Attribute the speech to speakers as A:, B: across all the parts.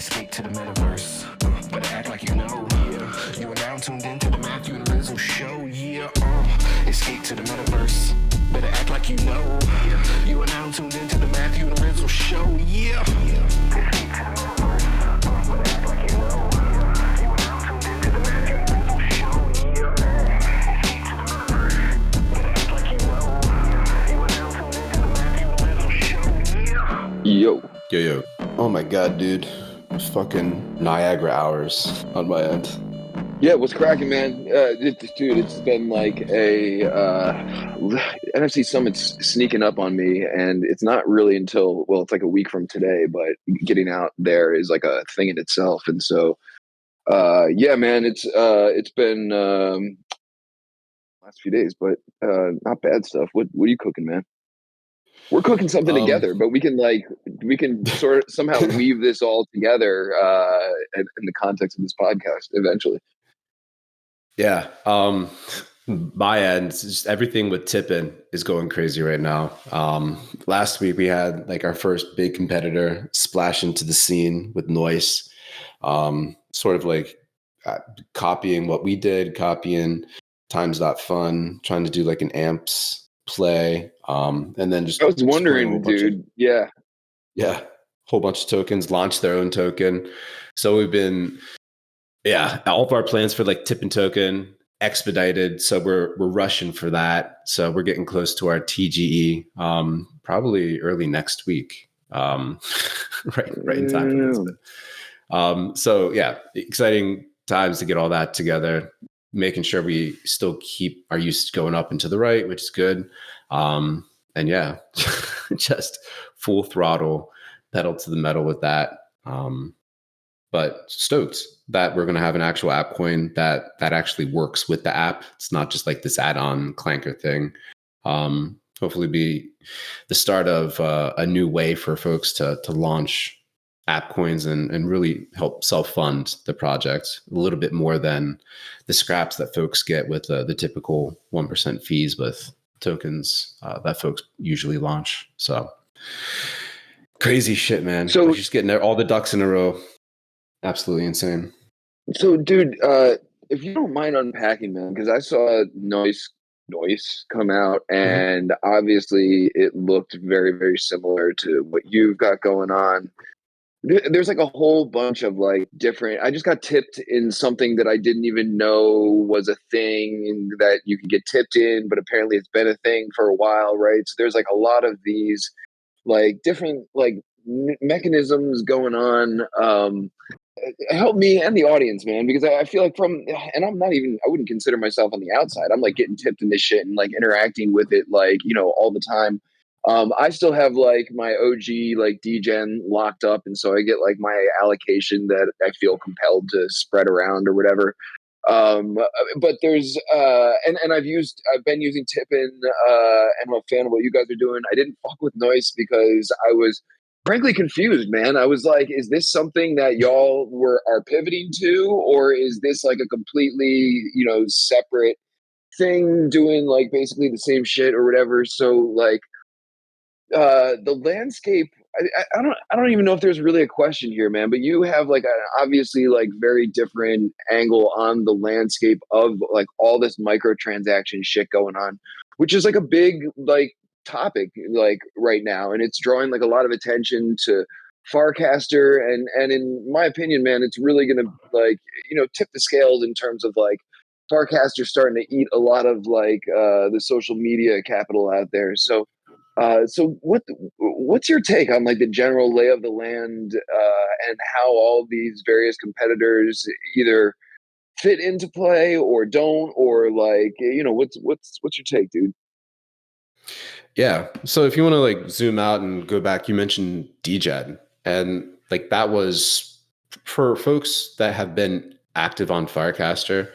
A: Escape to the metaverse. Better act like you know. Yeah. You are now tuned into the Matthew and Rizzle show. Yeah. Escape to the metaverse. Better act like you know. Yeah. You are now tuned into the Matthew and Rizzle show. Yeah. Escape to the metaverse. Better act like you know. Yeah. You are now tuned into the Matthew and Rizzle show. Yeah. Escape to the metaverse. Better act like you know. Yeah. You are now tuned into the Matthew and Rizzle show. Yeah.
B: Yo. Oh my god, dude. It's fucking Niagara hours on my end.
C: Yeah, what's cracking, man? Dude, it's been like a NFC Summit's sneaking up on me, and it's not really until, well, it's like a week from today, but getting out there is like a thing in itself. And so, yeah, man, it's been last few days, but not bad stuff. What are you cooking, man? We're cooking something together, but we can sort of somehow weave this all together in the context of this podcast eventually.
B: Yeah. My end, just everything with Tipn is going crazy right now. Last week we had like our first big competitor splash into the scene with Noice, sort of like copying what we did, copying times.fun, trying to do like an amps play, and then just
C: I was wondering, dude. Yeah,
B: whole bunch of tokens, launched their own token. So we've been, all of our plans for like Tipn token expedited. So we're rushing for that. So we're getting close to our TGE, probably early next week. Right in time for this. So yeah, exciting times to get all that together. Making sure we still keep our use going up and to the right, which is good. And yeah, just full throttle, pedal to the metal with that. But stoked that we're going to have an actual app coin that actually works with the app. It's not just like this add-on clanker thing. Hopefully be the start of a new way for folks to launch app coins and really help self-fund the project a little bit more than the scraps that folks get with the typical 1% fees with tokens that folks usually launch. So crazy shit, man. So we're just getting there, all the ducks in a row. Absolutely insane.
C: So, dude, if you don't mind unpacking, man, because I saw Noice come out, and obviously it looked very, very similar to what you've got going on. There's like a whole bunch of like different, I just got tipped in something that I didn't even know was a thing that you can get tipped in, but apparently it's been a thing for a while, right? So there's like a lot of these like different like mechanisms going on. Help me and the audience, man, because I feel like and I wouldn't consider myself on the outside. I'm like getting tipped in this shit and like interacting with it, like, you know, all the time. I still have like my OG like Degen locked up, and so I get like my allocation that I feel compelled to spread around or whatever. But there's and I've been using Tipn, and I'm a fan of what you guys are doing. I didn't fuck with Noice because I was frankly confused, man. I was like, is this something that y'all are pivoting to, or is this like a completely, you know, separate thing doing like basically the same shit or whatever? So like the landscape, I don't even know if there's really a question here, man, but you have like obviously like very different angle on the landscape of like all this microtransaction shit going on, which is like a big like topic like right now, and it's drawing like a lot of attention to Farcaster, and in my opinion, man, it's really gonna like, you know, tip the scales in terms of like Farcaster starting to eat a lot of like the social media capital out there. So what's your take on like the general lay of the land and how all these various competitors either fit into play or don't, or like, you know, what's your take, dude?
B: Yeah. So if you want to like zoom out and go back, you mentioned Degen, and like that was for folks that have been active on Farcaster,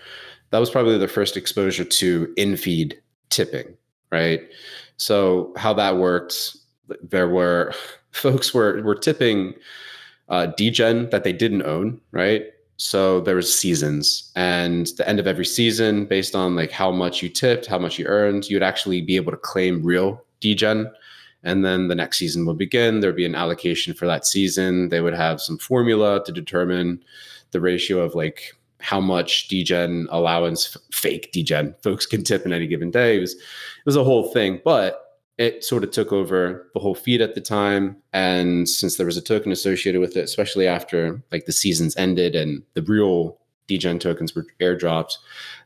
B: that was probably their first exposure to in-feed tipping, right? So how that worked, there were folks were tipping Degen that they didn't own, right? So there was seasons, and the end of every season, based on like how much you tipped, how much you earned, you'd actually be able to claim real Degen And then the next season would begin. There'd be an allocation for that season. They would have some formula to determine the ratio of like how much Degen allowance, fake Degen, folks can tip in any given day. It was a whole thing, but it sort of took over the whole feed at the time. And since there was a token associated with it, especially after like the seasons ended and the real Degen tokens were airdropped,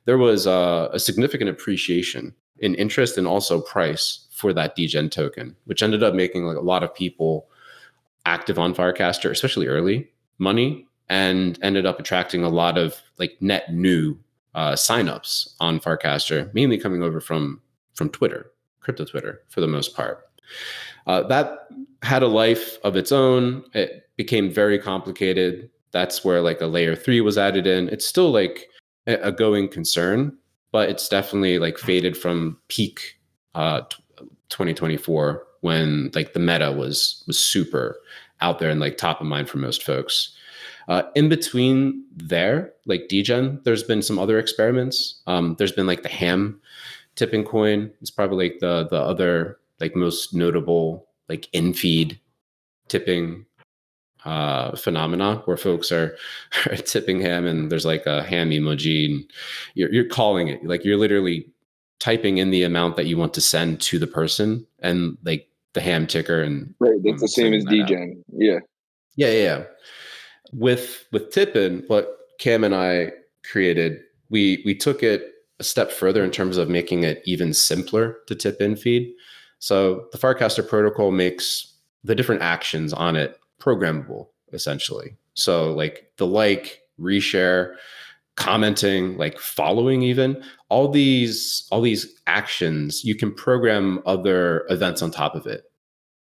B: there was a significant appreciation in interest and also price for that Degen token, which ended up making like a lot of people active on Farcaster, especially early money, and ended up attracting a lot of like net new signups on Farcaster, mainly coming over from Twitter, crypto Twitter for the most part. That had a life of its own. It became very complicated. That's where like a layer 3 was added in. It's still like a going concern, but it's definitely like faded from peak 2024 when like the meta was super out there and like top of mind for most folks. In between there, like Degen, there's been some other experiments. There's been like the ham tipping coin. It's probably like the other like most notable like in-feed tipping phenomena where folks are tipping ham and there's like a ham emoji and you're calling it. Like you're literally typing in the amount that you want to send to the person and like the ham ticker and
C: right. That's the same as Degen.
B: Yeah. With Tipn, what Cam and I created, we took it a step further in terms of making it even simpler to tip in feed. So the Farcaster protocol makes the different actions on it programmable, essentially. So like the like, reshare, commenting, like following, even all these actions, you can program other events on top of it.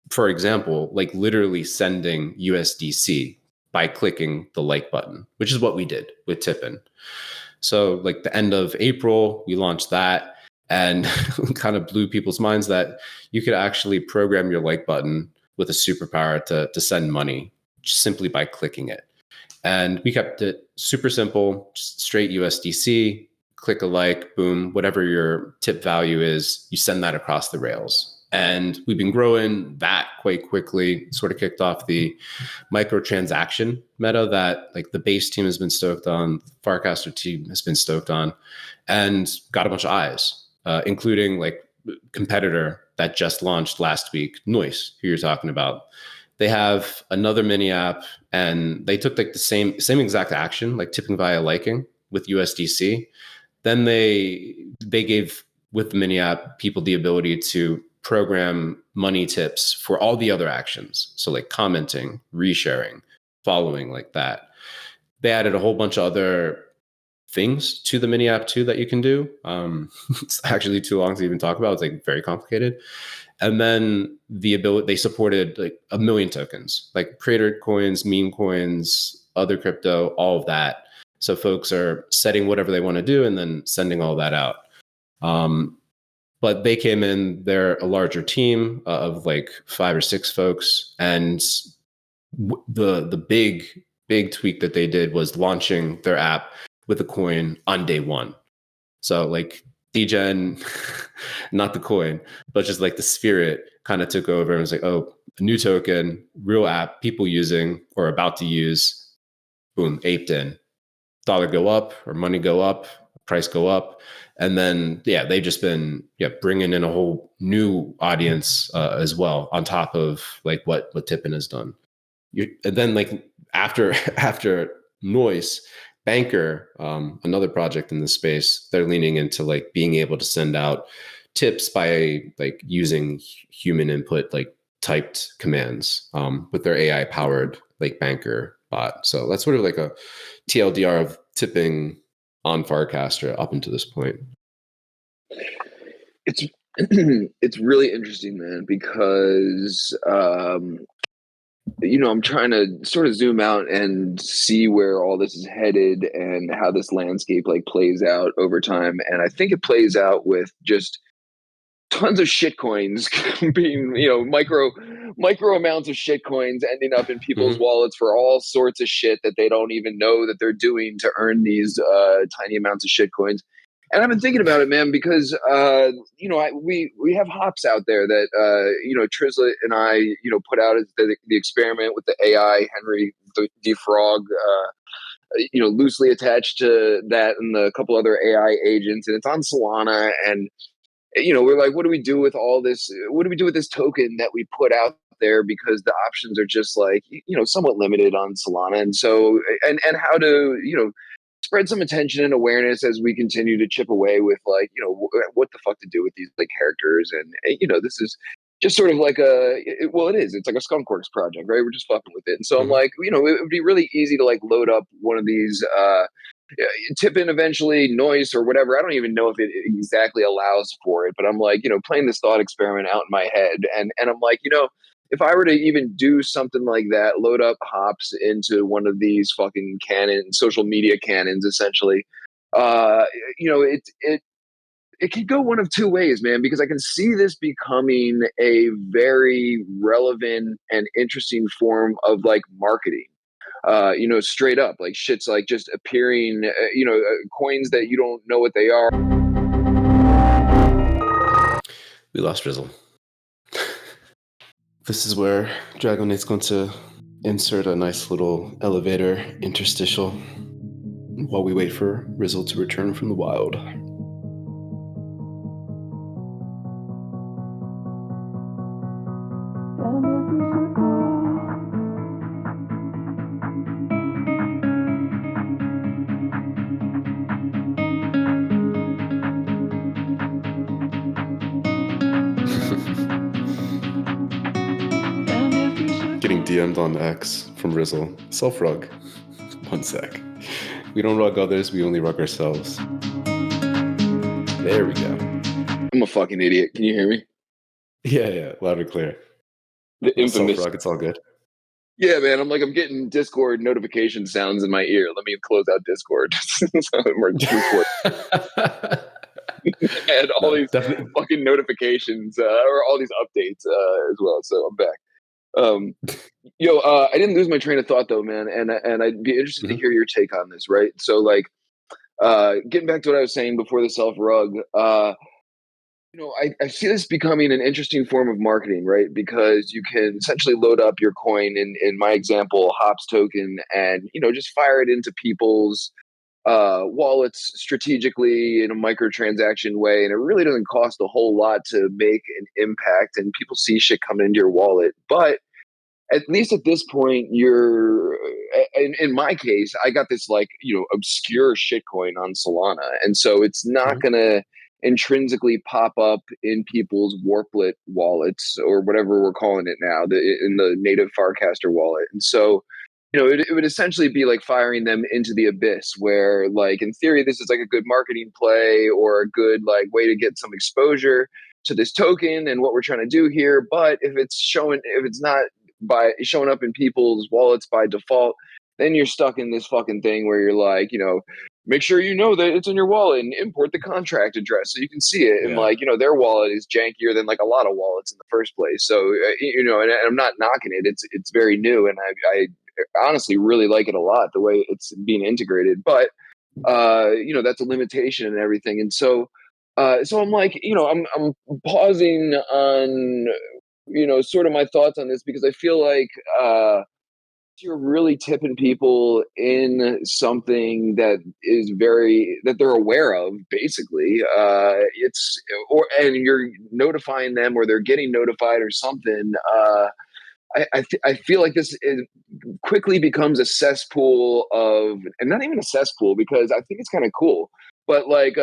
B: For example, like literally sending USDC by clicking the like button, which is what we did with Tipn. So like the end of April, we launched that and kind of blew people's minds that you could actually program your like button with a superpower to send money just simply by clicking it. And we kept it super simple, just straight USDC, click a like, boom, whatever your tip value is, you send that across the rails. And we've been growing that quite quickly, sort of kicked off the microtransaction meta that like the base team has been stoked on, Farcaster team has been stoked on, and got a bunch of eyes, including like competitor that just launched last week, Noice, who you're talking about. They have another mini app and they took like the same exact action, like tipping via liking with USDC. Then they gave with the mini app people the ability to program money tips for all the other actions. So like commenting, resharing, following, like that. They added a whole bunch of other things to the mini app too that you can do. It's actually too long to even talk about. It's like very complicated. And then the ability, they supported like 1 million tokens, like creator coins, meme coins, other crypto, all of that. So folks are setting whatever they want to do and then sending all that out. But they came in, they're a larger team of like 5 or 6 folks. And the big tweak that they did was launching their app with a coin on day one. So like Degen, not the coin, but just like the spirit kind of took over and was like, oh, a new token, real app, people using or about to use, boom, aped in. Dollar go up or money go up, price go up. And then, yeah, they've just been bringing in a whole new audience as well on top of like what Tipn has done. And then like after Noice, Banker, another project in the space, they're leaning into like being able to send out tips by like using human input, like typed commands with their AI powered like Banker bot. So that's sort of like a TLDR of tipping on Farcaster up until this point.
C: It's really interesting, man, because I'm trying to sort of zoom out and see where all this is headed and how this landscape like plays out over time. And I think it plays out with just tons of shit coins being, micro amounts of shit coins ending up in people's wallets for all sorts of shit that they don't even know that they're doing to earn these tiny amounts of shit coins. And I've been thinking about it, man, because we have hops out there that Trizzle and I put out as the experiment with the AI Henry the Frog, loosely attached to that and a couple other AI agents, and it's on Solana. And we're like, what do we do with all this? What do we do with this token that we put out there? Because the options are just like, somewhat limited on Solana. And so, and how to, spread some attention and awareness as we continue to chip away with like, what the fuck to do with these like characters. And, this is just sort of like it's like a skunkworks project, right? We're just fucking with it. And so I'm like, it would be really easy to like load up one of these, Tipn eventually, Noice or whatever. I don't even know if it exactly allows for it, but I'm like, playing this thought experiment out in my head, and I'm like, if I were to even do something like that, load up hops into one of these fucking social media cannons, essentially, it could go one of two ways, man, because I can see this becoming a very relevant and interesting form of like marketing. Straight up, like shit's like just appearing, coins that you don't know what they are.
B: We lost Rizzle. This is where Dragonate's going to insert a nice little elevator interstitial while we wait for Rizzle to return from the wild. Getting DM'd on X from Rizzle. Self-rug. One sec. We don't rug others, we only rug ourselves. There we go.
C: I'm a fucking idiot. Can you hear me?
B: Yeah, loud and clear.
C: The infamous
B: self-rug, it's all good.
C: Yeah, man. I'm getting Discord notification sounds in my ear. Let me close out Discord. And all these fucking notifications or all these updates as well. So I'm back. I didn't lose my train of thought though, man, and I'd be interested to hear your take on this, right? So like getting back to what I was saying before the self rug, I see this becoming an interesting form of marketing, right? Because you can essentially load up your coin in my example, Hops token, and just fire it into people's wallets strategically in a microtransaction way, and it really doesn't cost a whole lot to make an impact, and people see shit coming into your wallet. But at least at this point, you're in my case, I got this like obscure shitcoin on Solana, and so it's not gonna intrinsically pop up in people's Warplet wallets or whatever we're calling it now, in the native Farcaster wallet. And so it would essentially be like firing them into the abyss, where like in theory this is like a good marketing play or a good like way to get some exposure to this token and what we're trying to do here. But if it's not by showing up in people's wallets by default, then you're stuck in this fucking thing where you're like, make sure that it's in your wallet and import the contract address so you can see it. And like, their wallet is jankier than like a lot of wallets in the first place. So, and I'm not knocking it. It's very new. And I honestly really like it a lot, the way it's being integrated, but that's a limitation and everything. And so I'm like, I'm pausing on, sort of my thoughts on this, because I feel like you're really tipping people in something that they're aware of, basically. And you're notifying them, or they're getting notified or something. I feel like this quickly becomes a cesspool of, and not even a cesspool, because I think it's kind of cool, but like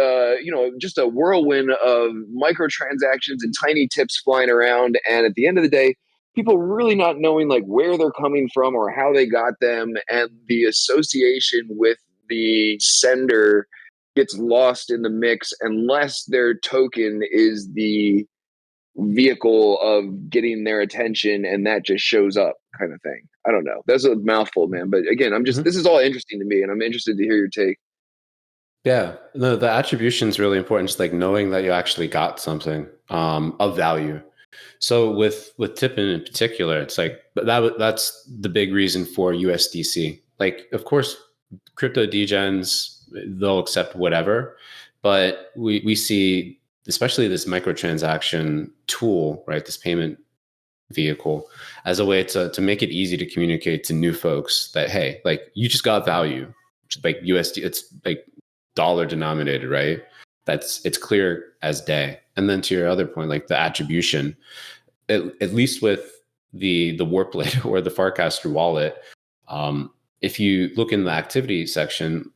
C: just a whirlwind of microtransactions and tiny tips flying around, and at the end of the day, people really not knowing like where they're coming from or how they got them, and the association with the sender gets lost in the mix unless their token is the vehicle of getting their attention, and that just shows up, kind of thing. I don't know. That's a mouthful, man. But again, this is all interesting to me, and I'm interested to hear your take.
B: Yeah, no, the attribution is really important. Just like knowing that you actually got something of value. So with Tipn in particular, it's like that's the big reason for USDC. Like, of course, crypto degens, they'll accept whatever, But we see, especially this microtransaction tool, right? This payment vehicle as a way to make it easy to communicate to new folks that, hey, like you just got value, like USD, it's like dollar denominated, right? It's clear as day. And then to your other point, like the attribution, at least with the Warplet or the Farcaster wallet, if you look in the activity section,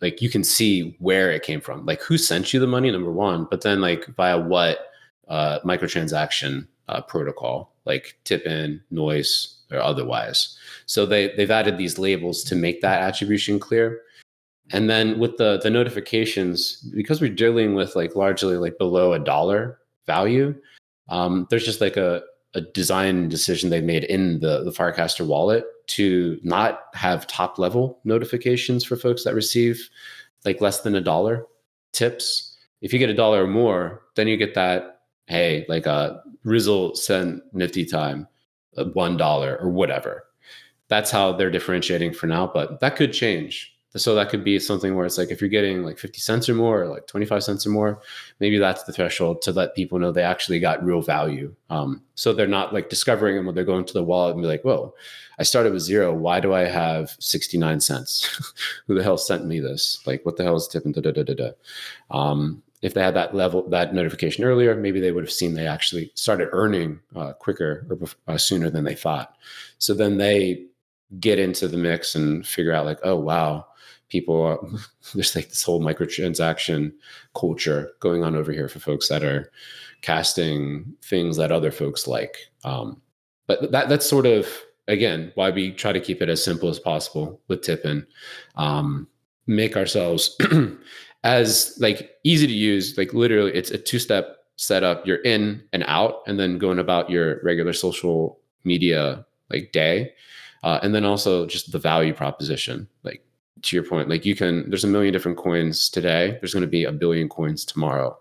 B: like you can see where it came from, like who sent you the money, number one, but then like via what microtransaction protocol, like Tipn, Noice, or otherwise. So they've added these labels to make that attribution clear. And then with the notifications, because we're dealing with like largely like below $1 value, there's just like a design decision they made in the Farcaster wallet to not have top level notifications for folks that receive like less than $1 tips. If you get $1 or more, then you get that, hey, like a Rizzle sent Nifty time, $1 or whatever. That's how they're differentiating for now, but that could change. So that could be something where it's like, if you're getting like 50 cents or more, or like 25 cents or more, maybe that's the threshold to let people know they actually got real value. So they're not like discovering them when they're going to the wallet and be like, whoa, I started with 0. Why do I have 69 cents? Who the hell sent me this? Like, what the hell is Tipn? If they had that level, that notification earlier, maybe they would have seen they actually started earning quicker or sooner than they thought. So then they get into the mix and figure out like, oh, wow, people are, there's like this whole microtransaction culture going on over here for folks that are casting things that other folks like. But that's sort of, again, why we try to keep it as simple as possible with Tipn. Make ourselves as like easy to use, like literally it's a 2-step setup. You're in and out and then going about your regular social media like day. And then also just the value proposition, like to your point, like there's a million different coins today. There's going to be 1 billion coins tomorrow.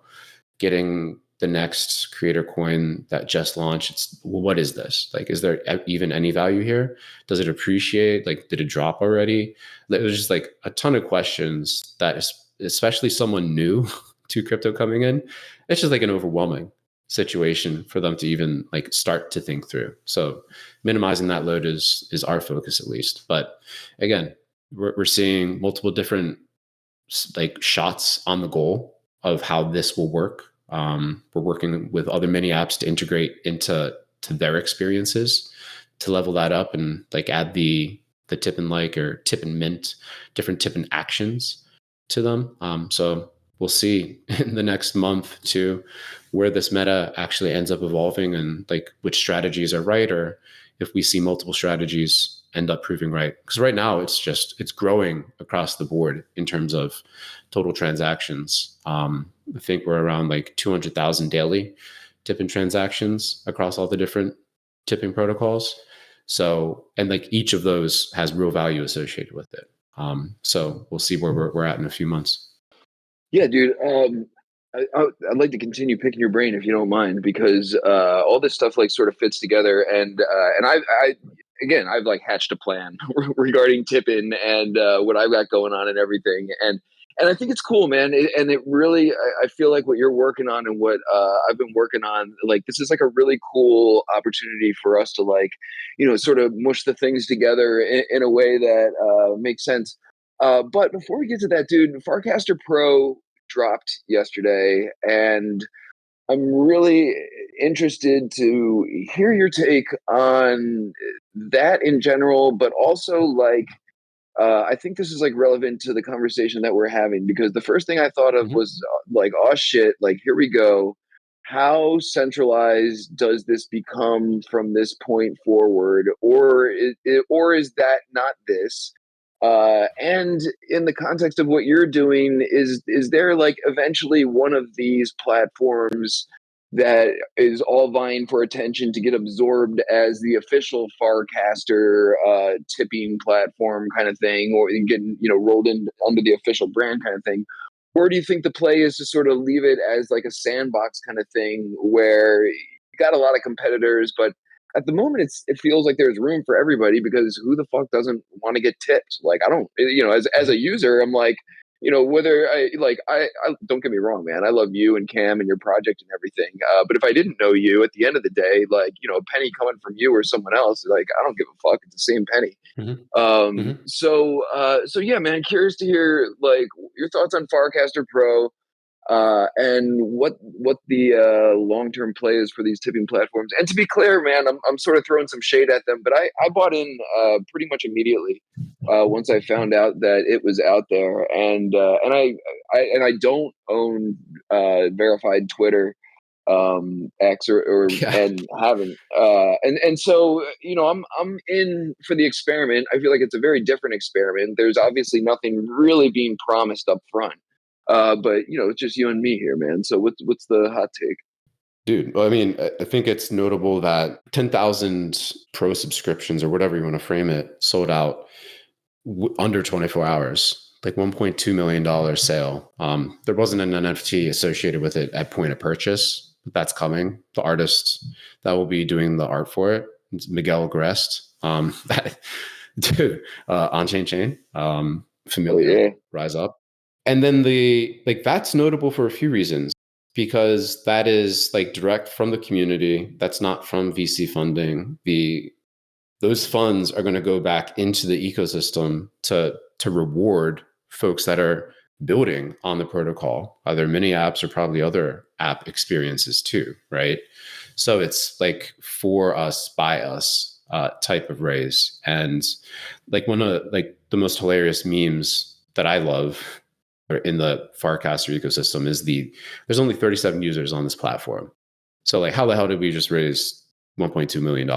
B: Getting the next creator coin that just launched, what is this? Like, is there even any value here? Does it appreciate? Like, did it drop already? There's just like a ton of questions that especially someone new to crypto coming in, it's just like an overwhelming situation for them to even like start to think through. So minimizing that load is our focus, at least. But again, we're seeing multiple different like shots on the goal of how this will work. We're working with other mini apps to integrate into their experiences to level that up and like add the Tipn like or Tipn mint, different Tipn actions to them. So we'll see in the next month too where this meta actually ends up evolving and like which strategies are right, or if we see multiple strategies end up proving right. Because right now it's growing across the board in terms of total transactions. I think we're around like 200,000 daily Tipn transactions across all the different tipping protocols. So, and like each of those has real value associated with it. So we'll see where we're at in a few months.
C: Yeah, dude. I'd like to continue picking your brain if you don't mind, because all this stuff like sort of fits together, and I've like hatched a plan regarding Tipn and what I've got going on and everything, and I think it's cool, man. And it really, I feel like what you're working on and what I've been working on, like this is like a really cool opportunity for us to like, sort of mush the things together in a way that makes sense. But before we get to that, dude, Farcaster Pro dropped yesterday, and I'm really interested to hear your take on that in general, but also like I think this is like relevant to the conversation that we're having, because the first thing I thought of was like, oh shit, like here we go. How centralized does this become from this point forward, or is that not this? And in the context of what you're doing, is there like eventually one of these platforms that is all vying for attention to get absorbed as the official Farcaster tipping platform kind of thing, or getting rolled in under the official brand kind of thing? Or do you think the play is to sort of leave it as like a sandbox kind of thing where you got a lot of competitors, but at the moment it feels like there's room for everybody, because who the fuck doesn't want to get tipped? Like I don't, as a user, I'm like, whether I don't get me wrong, man. I love you and Cam and your project and everything. But if I didn't know you, at the end of the day, a penny coming from you or someone else, I don't give a fuck. It's the same penny.
B: Mm-hmm. Mm-hmm.
C: So yeah, man. Curious to hear your thoughts on Farcaster Pro. And what the long term play is for these tipping platforms. And to be clear, man, I'm sort of throwing some shade at them, but I bought in pretty much immediately once I found out that it was out there, and I don't own verified Twitter X or
B: Yeah.
C: and haven't and so I'm in for the experiment. I feel like it's a very different experiment. There's obviously nothing really being promised up front. But it's just you and me here, man. So what's the hot take?
B: Dude, well, I mean, I think it's notable that 10,000 pro subscriptions or whatever you want to frame it sold out under 24 hours, like $1.2 million sale. There wasn't an NFT associated with it at point of purchase, but that's coming. The artist that will be doing the art for it, it's Miguel Agrest. Dude, on-chain chain, familiar,
C: yeah.
B: rise up. And then that's notable for a few reasons, because that is direct from the community. That's not from VC funding. Those funds are going to go back into the ecosystem to reward folks that are building on the protocol, either mini apps or probably other app experiences too, right? So it's for us, by us type of raise. And one of the most hilarious memes that I love in the Farcaster ecosystem is there's only 37 users on this platform. So how the hell did we just raise $1.2 million?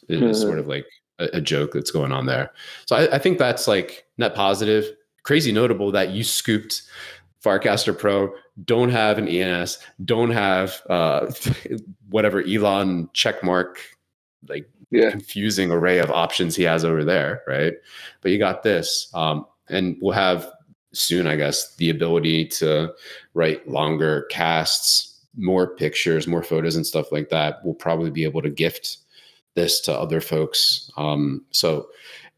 B: It's sort of a joke that's going on there. So I think that's net positive. Crazy notable that you scooped Farcaster Pro, don't have an ENS, don't have whatever Elon checkmark, confusing array of options he has over there, right? But you got this. And we'll have soon, I guess, the ability to write longer casts, more pictures, more photos and stuff like that. We'll probably be able to gift this to other folks. So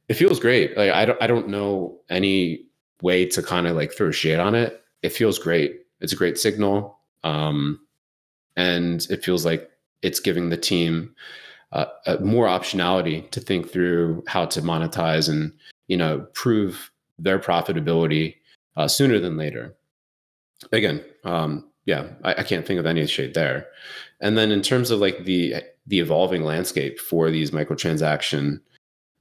B: it feels great. I don't know any way to kind of throw shade on it. It feels great. It's a great signal. And it feels like it's giving the team more optionality to think through how to monetize and, prove their profitability sooner than later. Again, I can't think of any shade there. And then in terms of the evolving landscape for these microtransaction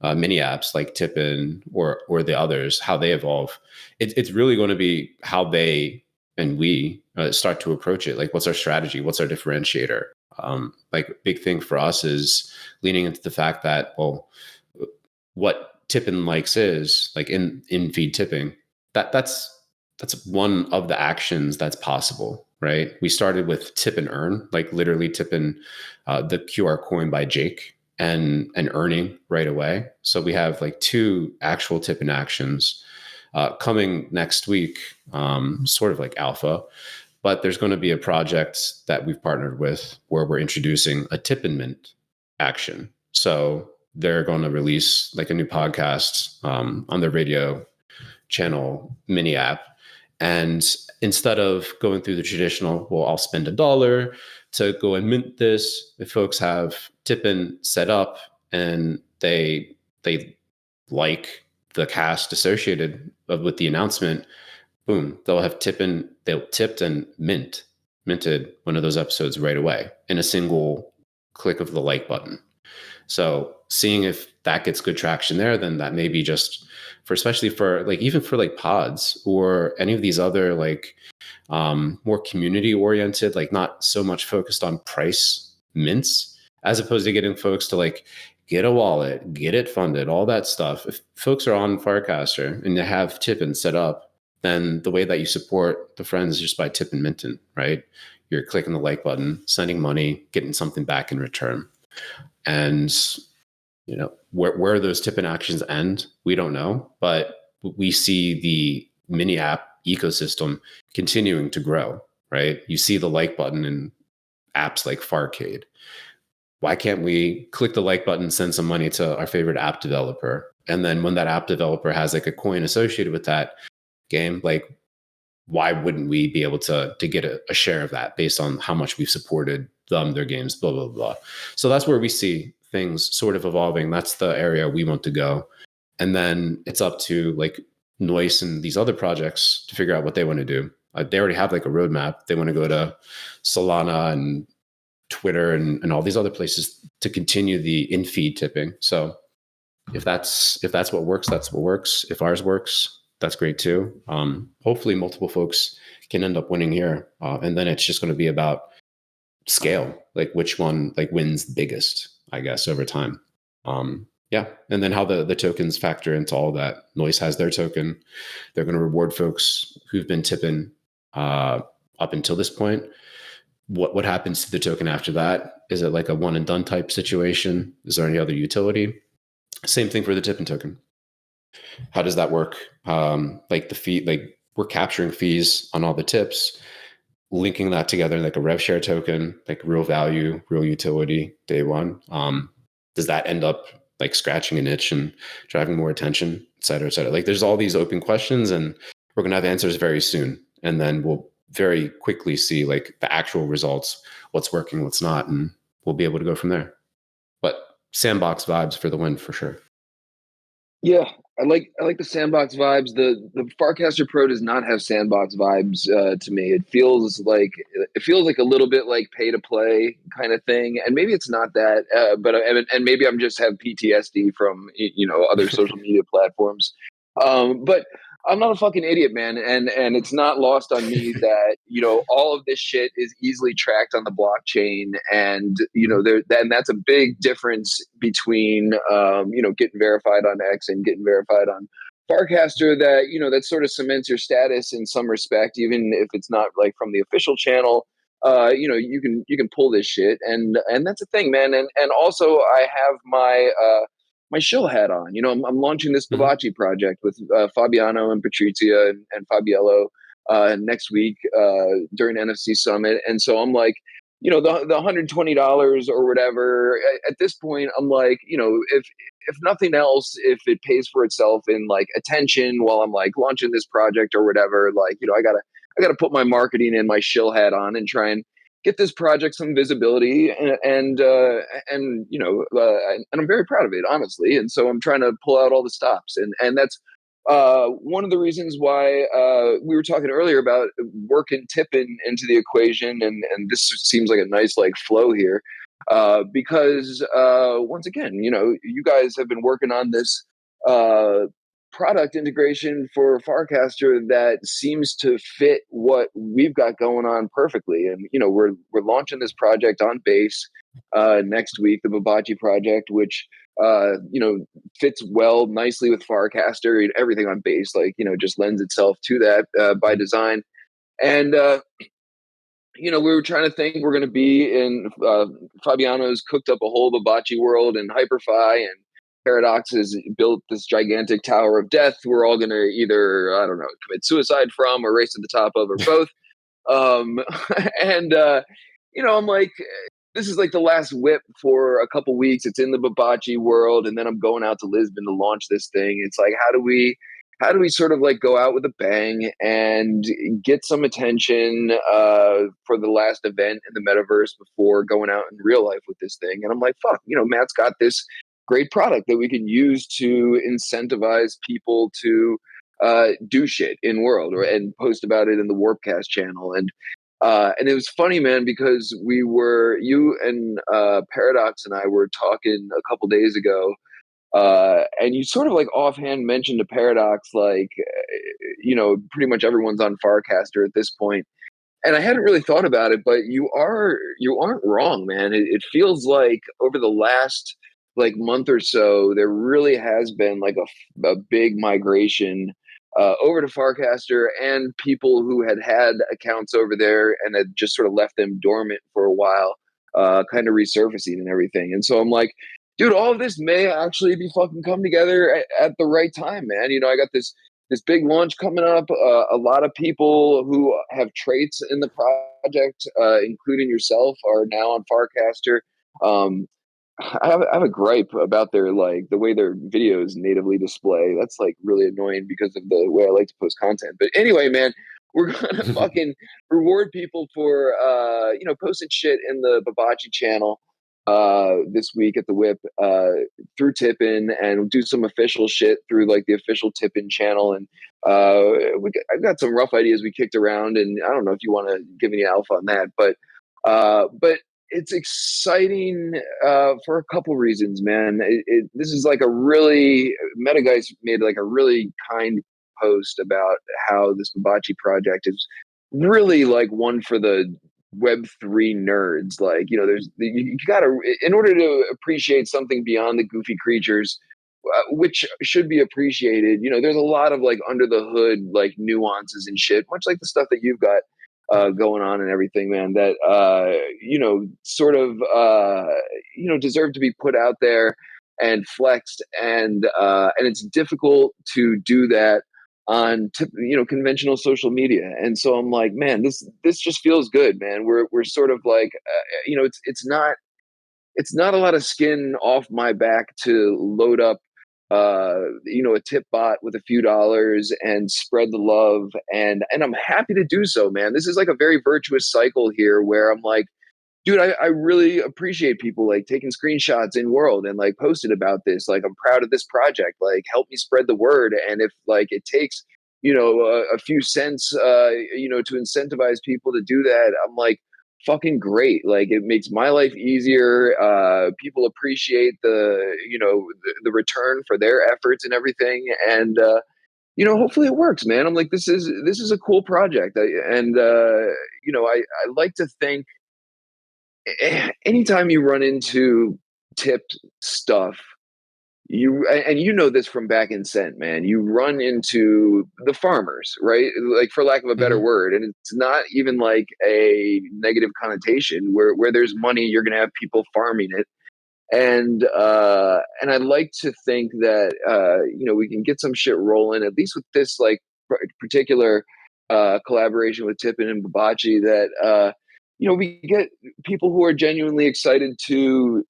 B: mini apps like Tipn or the others, how they evolve, it's really going to be how they and we start to approach it. What's our strategy? What's our differentiator? Big thing for us is leaning into the fact that, well, what Tipn likes is in feed tipping. That's one of the actions that's possible, right? We started with tip and earn, literally tipping the QR coin by Jake and earning right away. So we have 2 actual tipping actions coming next week, sort of alpha. But there's going to be a project that we've partnered with where we're introducing a tip and mint action. So they're going to release a new podcast on their radio channel mini app. And instead of going through the traditional, well, I'll spend $1 to go and mint this, if folks have Tipn set up and they like the cast associated with the announcement, boom, they'll have they'll tipped and minted one of those episodes right away in a single click of the like button. So seeing if that gets good traction there, then that may be just especially for even for pods or any of these other more community oriented, not so much focused on price mints, as opposed to getting folks to get a wallet, get it funded, all that stuff. If folks are on Farcaster and they have Tipn set up, then the way that you support the friends is just by Tipn minting, right? You're clicking the like button, sending money, getting something back in return. And where those Tipn actions end, we don't know, but we see the mini app ecosystem continuing to grow, right? You see the like button in apps like Farcade. Why can't we click the like button, send some money to our favorite app developer? And then when that app developer has a coin associated with that game, why wouldn't we be able to get a share of that based on how much we've supported them, their games, blah, blah, blah. So that's where we see things sort of evolving. That's the area we want to go. And then it's up to like Noice and these other projects to figure out what they want to do. They already have like a roadmap. They want to go to Solana and Twitter and all these other places to continue the in-feed tipping. So if that's what works, that's what works. If ours works, that's great too. Hopefully multiple folks can end up winning here. And then it's just going to be about scale, like which one like wins the biggest, I guess, over time. Yeah. And then how the tokens factor into all that. Noice has their token. They're going to reward folks who've been tipping up until this point. What happens to the token after that? Is it like a one and done type situation? Is there any other utility? Same thing for the Tipn token. How does that work? Like the fee, like we're capturing fees on all the tips, linking that together like a rev share token, like real value, real utility, day one. Does that end up like scratching an itch and driving more attention, et cetera, et cetera? Like there's all these open questions and we're going to have answers very soon. And then we'll very quickly see like the actual results, what's working, what's not, and we'll be able to go from there. But sandbox vibes for the win for sure.
C: Yeah, I like the sandbox vibes. The Farcaster Pro does not have sandbox vibes to me. It feels like a little bit like pay to play kind of thing, and maybe it's not that. But maybe I'm just have PTSD from other social media platforms. But I'm not a fucking idiot, man, and it's not lost on me that all of this shit is easily tracked on the blockchain, and and that's a big difference between getting verified on X and getting verified on Farcaster. That sort of cements your status in some respect, even if it's not like from the official channel. You can pull this shit, and that's a thing, man. And also I have my shill hat on. I'm launching this Babacci project with Fabiano and Patrizia and Fabiello next week during NFC Summit. And so I'm like, the $120 or whatever, at this point, I'm like, if nothing else, if it pays for itself in like attention while I'm like launching this project or whatever, like, I gotta put my marketing and my shill hat on and try and get this project some visibility, and I'm very proud of it, honestly. And so I'm trying to pull out all the stops, and that's one of the reasons why we were talking earlier about working Tipn into the equation, and this seems like a nice like flow here, because once again, you guys have been working on this product integration for Farcaster that seems to fit what we've got going on perfectly. And we're launching this project on base next week, the Babacci project, which fits well nicely with Farcaster. Everything on base, like just lends itself to that by design. And we were trying to think we're going to be in Fabiano's cooked up a whole Babacci world and HyperFi, and Paradox has built this gigantic tower of death we're all going to either, I don't know, commit suicide from or race to the top of, or both. And I'm like, this is like the last whip for a couple weeks. It's in the Babacci world, and then I'm going out to Lisbon to launch this thing. It's like, how do we sort of like go out with a bang and get some attention for the last event in the metaverse before going out in real life with this thing? And I'm like, fuck, Matt's got this great product that we can use to incentivize people to do shit in world, and post about it in the Warpcast channel. And it was funny, man, because you and Paradox and I were talking a couple days ago, and you sort of like offhand mentioned to Paradox, like, pretty much everyone's on Farcaster at this point. And I hadn't really thought about it, but you aren't wrong, man. It feels like over the last like month or so, there really has been like a big migration over to Farcaster, and people who had accounts over there and had just sort of left them dormant for a while, kind of resurfacing and everything. And so I'm like, dude, all of this may actually be fucking come together at the right time, man. I got this big launch coming up. A lot of people who have traits in the project, including yourself, are now on Farcaster. I have a gripe about their like the way their videos natively display. That's like really annoying because of the way I like to post content. But anyway, man, we're gonna fucking reward people for posting shit in the Babacci channel this week at the Whip through Tipn, and do some official shit through like the official Tipn channel. And I've got some rough ideas we kicked around, and I don't know if you want to give any alpha on that, but it's exciting for a couple reasons, man. This is like a really Metaguy's made like a really kind post about how this Babacci project is really like one for the Web3 nerds. Like, you gotta, in order to appreciate something beyond the goofy creatures, which should be appreciated, there's a lot of like under the hood like nuances and shit, much like the stuff that you've got going on and everything, man, that sort of deserve to be put out there and flexed, and it's difficult to do that on conventional social media. And so I'm like, man, this just feels good, man. We're sort of like it's not a lot of skin off my back to load up a tip bot with a few dollars and spread the love, and I'm happy to do so, man. This is like a very virtuous cycle here where I'm like, dude, I really appreciate people like taking screenshots in world and like posted about this. Like, I'm proud of this project. Like, help me spread the word. And if like it takes, a few cents, to incentivize people to do that, I'm like, fucking great. Like, it makes my life easier. People appreciate the return for their efforts and everything. And, hopefully it works, man. I'm like, this is a cool project. I like to think, anytime you run into tipped stuff, you this from back in Cent, man, you run into the farmers, right? Like, for lack of a better word, and it's not even like a negative connotation. Where there's money, you're gonna have people farming it, and I like to think that we can get some shit rolling, at least with this like particular collaboration with Tipn and Babacci, that we get people who are genuinely excited to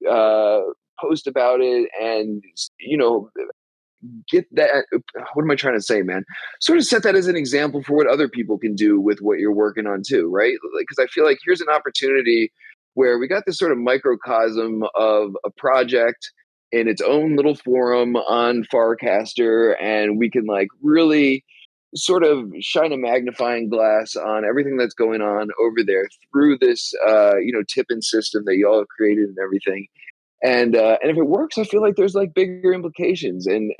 C: post about it, and get that. What am I trying to say, man? Sort of set that as an example for what other people can do with what you're working on too, right? Like, because I feel like here's an opportunity where we got this sort of microcosm of a project in its own little forum on Farcaster, and we can like really sort of shine a magnifying glass on everything that's going on over there through this Tipn system that y'all have created and everything. And if it works, I feel like there's like bigger implications, and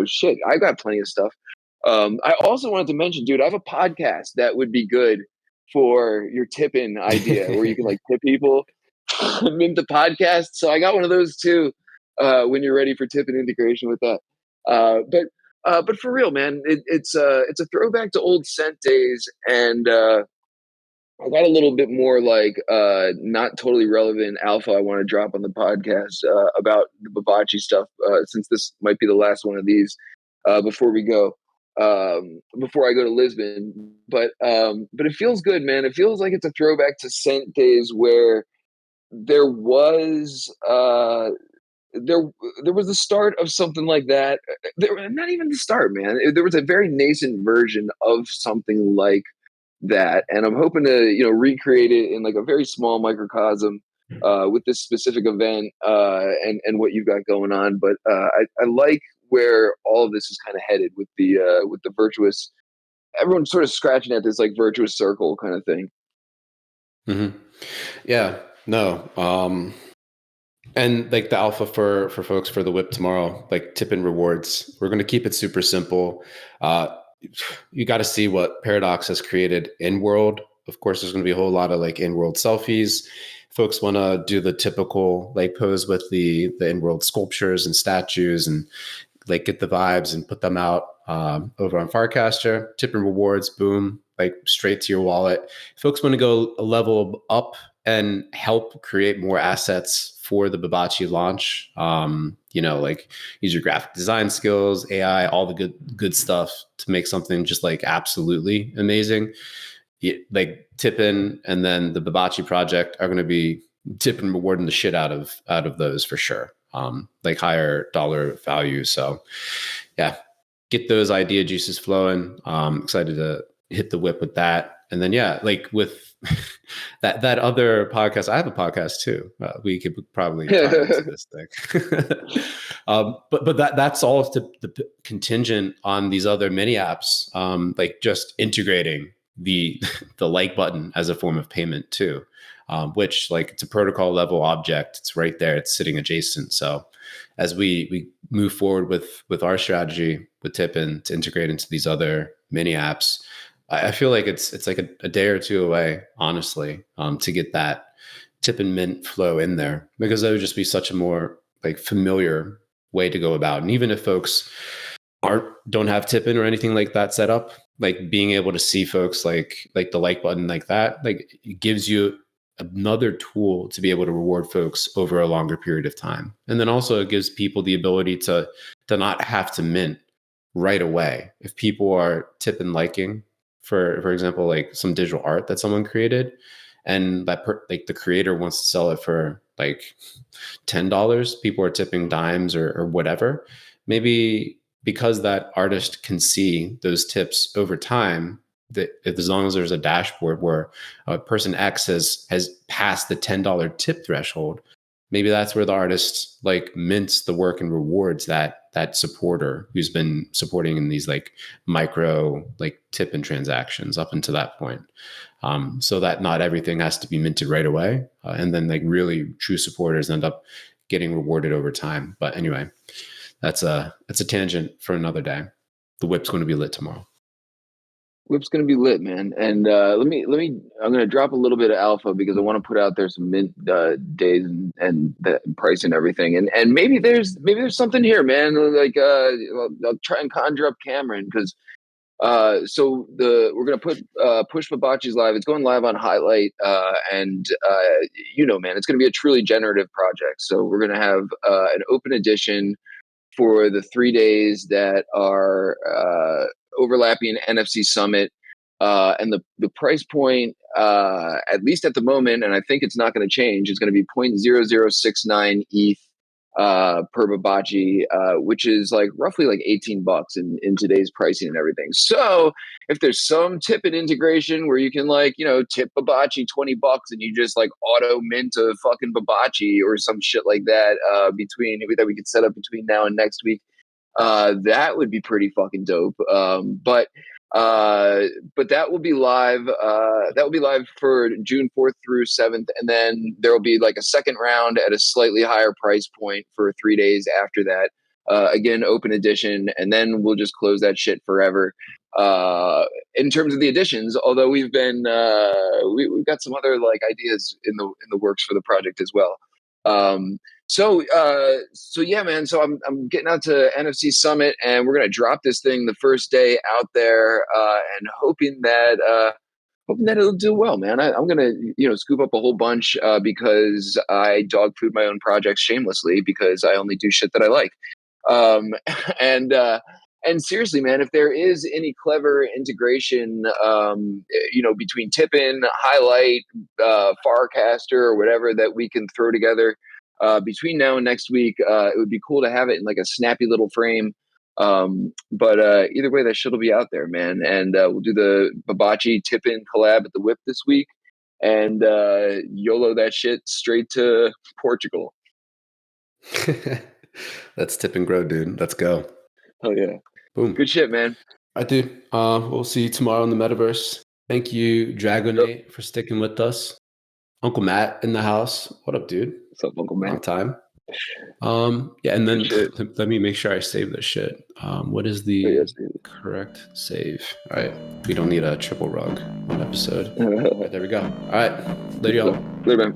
C: shit, I got plenty of stuff. I also wanted to mention, dude, I have a podcast that would be good for your Tipn idea, where you can like tip people mint the podcast. So I got one of those too, when you're ready for Tipn integration with that. But for real, man, it's a throwback to old Cent days, and I got a little bit more like not totally relevant alpha I want to drop on the podcast about the Babacci stuff, since this might be the last one of these before we go, before I go to Lisbon. But it feels good, man. It feels like it's a throwback to Cent days, where there was there was the start of something like that. Not even the start, man. There was a very nascent version of something like that, and I'm hoping to recreate it in like a very small microcosm with this specific event and what you've got going on. But I like where all of this is kind of headed with the virtuous. Everyone's sort of scratching at this like virtuous circle kind of thing.
B: Yeah, no. And like the alpha for folks for the Whip tomorrow, like Tipn rewards, we're going to keep it super simple. You got to see what Paradox has created in world. Of course, there's going to be a whole lot of like in world selfies. Folks want to do the typical like pose with the in world sculptures and statues, and like get the vibes and put them out over on Farcaster. Tipn rewards, boom, like straight to your wallet. Folks want to go a level up and help create more assets for the Babacci launch. Like use your graphic design skills, AI, all the good stuff to make something just like absolutely amazing. Like Tipn and then the Babacci project are going to be Tipn rewarding the shit out of those for sure. Like higher dollar value. So yeah, get those idea juices flowing. Excited to hit the whip with that. And then, yeah, like with that other podcast, I have a podcast too. We could probably tie into this thing. But that's all the contingent on these other mini apps, like just integrating the like button as a form of payment too, which like it's a protocol level object. It's right there. It's sitting adjacent. So as we move forward with our strategy with Tipn to integrate into these other mini apps, I feel like it's like a day or two away, honestly, to get that Tipn Mint flow in there, because that would just be such a more like familiar way to go about. And even if folks don't have Tipn or anything like that set up, like being able to see folks like the like button like that, like it gives you another tool to be able to reward folks over a longer period of time. And then also it gives people the ability to not have to mint right away. If people are Tipn liking, for example, like some digital art that someone created, and that like the creator wants to sell it for like $10, people are tipping dimes or whatever. Maybe because that artist can see those tips over time, that as long as there's a dashboard where person X has passed the $10 tip threshold, maybe that's where the artist like mints the work and rewards that supporter who's been supporting in these like micro like Tipn transactions up until that point. So that not everything has to be minted right away. And then like really true supporters end up getting rewarded over time. But anyway, that's a tangent for another day. The whip's going to be lit tomorrow.
C: Whip's going to be lit, man. And let me. I'm going to drop a little bit of alpha because I want to put out there some mint days and the price and everything. And maybe there's something here, man. Like I'll try and conjure up Cameron because so we're going to put push Babacci's live. It's going live on Highlight, and man, it's going to be a truly generative project. So we're going to have an open edition for the 3 days that are overlapping NFC Summit, and the price point, at least at the moment, and I think it's not going to change, is going to be 0.0069 ETH per Babacci, which is like roughly like $18 in today's pricing and everything. So if there's some Tipn integration where you can like, tip Babacci $20 and you just like auto mint a fucking Babacci or some shit like that, that we could set up between now and next week, that would be pretty fucking dope. But that will be live. That will be live for June 4th through 7th, and then there will be like a second round at a slightly higher price point for 3 days after that. Again, open edition, and then we'll just close that shit forever. In terms of the editions, although we've been we've got some other like ideas in the works for the project as well. So yeah, man. So I'm getting out to NFC Summit, and we're gonna drop this thing the first day out there, and hoping that it'll do well, man. I'm gonna scoop up a whole bunch because I dog food my own projects shamelessly because I only do shit that I like. And seriously, man, if there is any clever integration, between Tipn, Highlight, Farcaster, or whatever that we can throw together between now and next week, it would be cool to have it in like a snappy little frame. But either way, that shit will be out there, man. And we'll do the Babacci Tipn collab at the Whip this week, and YOLO that shit straight to Portugal.
B: Let's tip and grow, dude. Let's go.
C: Oh yeah.
B: Boom.
C: Good shit, man.
B: I do. We'll see you tomorrow in the metaverse. Thank you, Dragonate, for sticking with us. Uncle Matt in the house. What up, dude?
C: What's up, Uncle Matt?
B: Long time. Yeah, and then let me make sure I save this shit. What is the correct save? All right. We don't need a triple rug on episode. All right, there we go. All right. Later, y'all.
C: Later, man.